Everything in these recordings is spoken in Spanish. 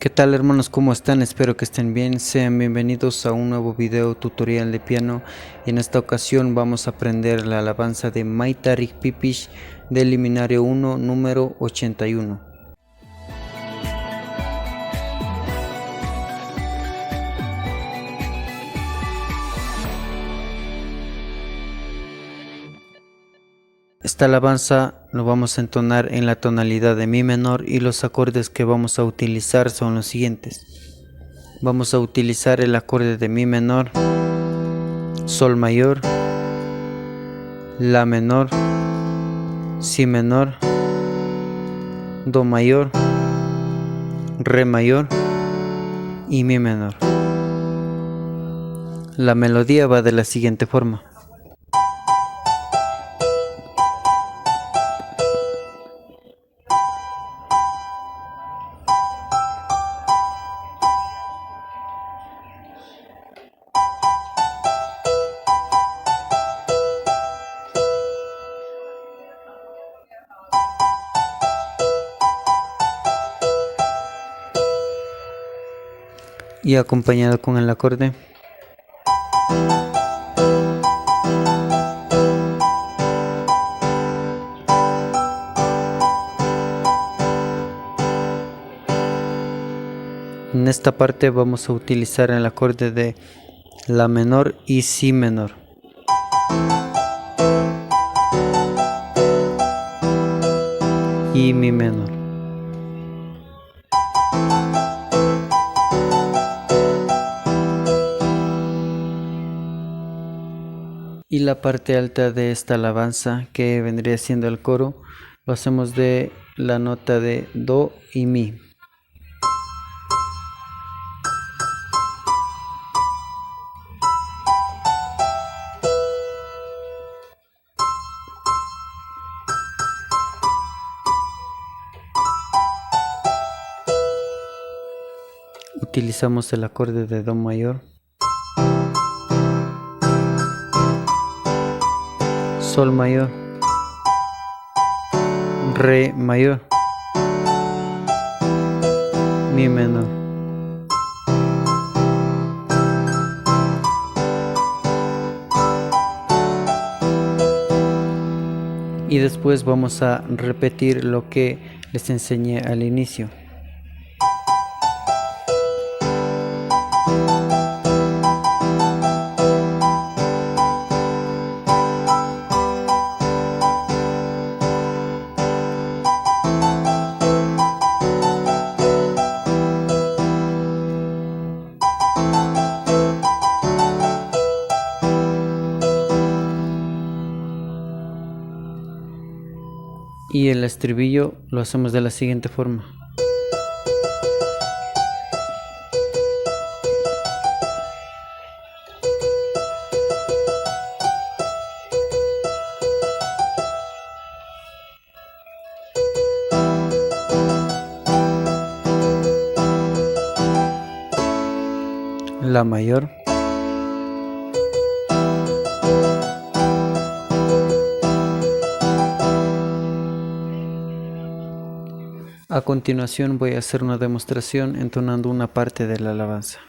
¿Qué tal, hermanos? ¿Cómo están? Espero que estén bien. Sean bienvenidos a un nuevo video tutorial de piano. En esta ocasión vamos a aprender la alabanza de Maitarik Pipish del Liminario 1 número 81. Esta alabanza lo vamos a entonar en la tonalidad de mi menor y los acordes que vamos a utilizar son los siguientes. Vamos a utilizar el acorde de mi menor, sol mayor, la menor, si menor, do mayor, re mayor y mi menor. La melodía va de la siguiente forma. Y acompañado con el acorde. En esta parte vamos a utilizar el acorde de la menor y si menor. Y mi menor. Y la parte alta de esta alabanza, que vendría siendo el coro, lo hacemos de la nota de do y mi. Utilizamos el acorde de do mayor, sol mayor, re mayor, mi menor. Y después vamos a repetir lo que les enseñé al inicio. Y el estribillo lo hacemos de la siguiente forma. La mayor, a continuación voy a hacer una demostración entonando una parte de la alabanza.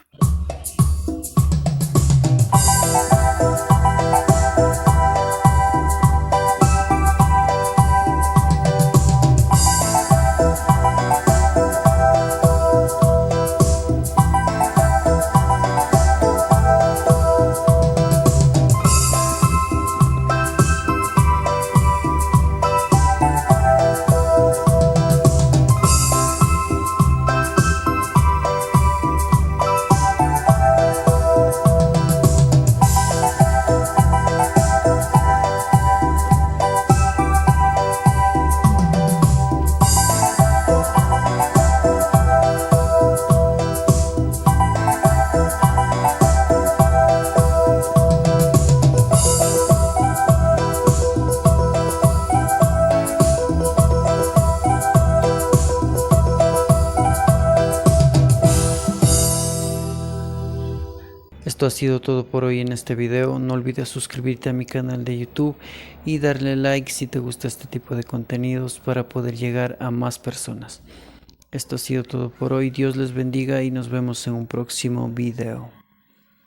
Esto ha sido todo por hoy en este video. No olvides suscribirte a mi canal de YouTube y darle like si te gusta este tipo de contenidos para poder llegar a más personas. Esto ha sido todo por hoy. Dios les bendiga y nos vemos en un próximo video.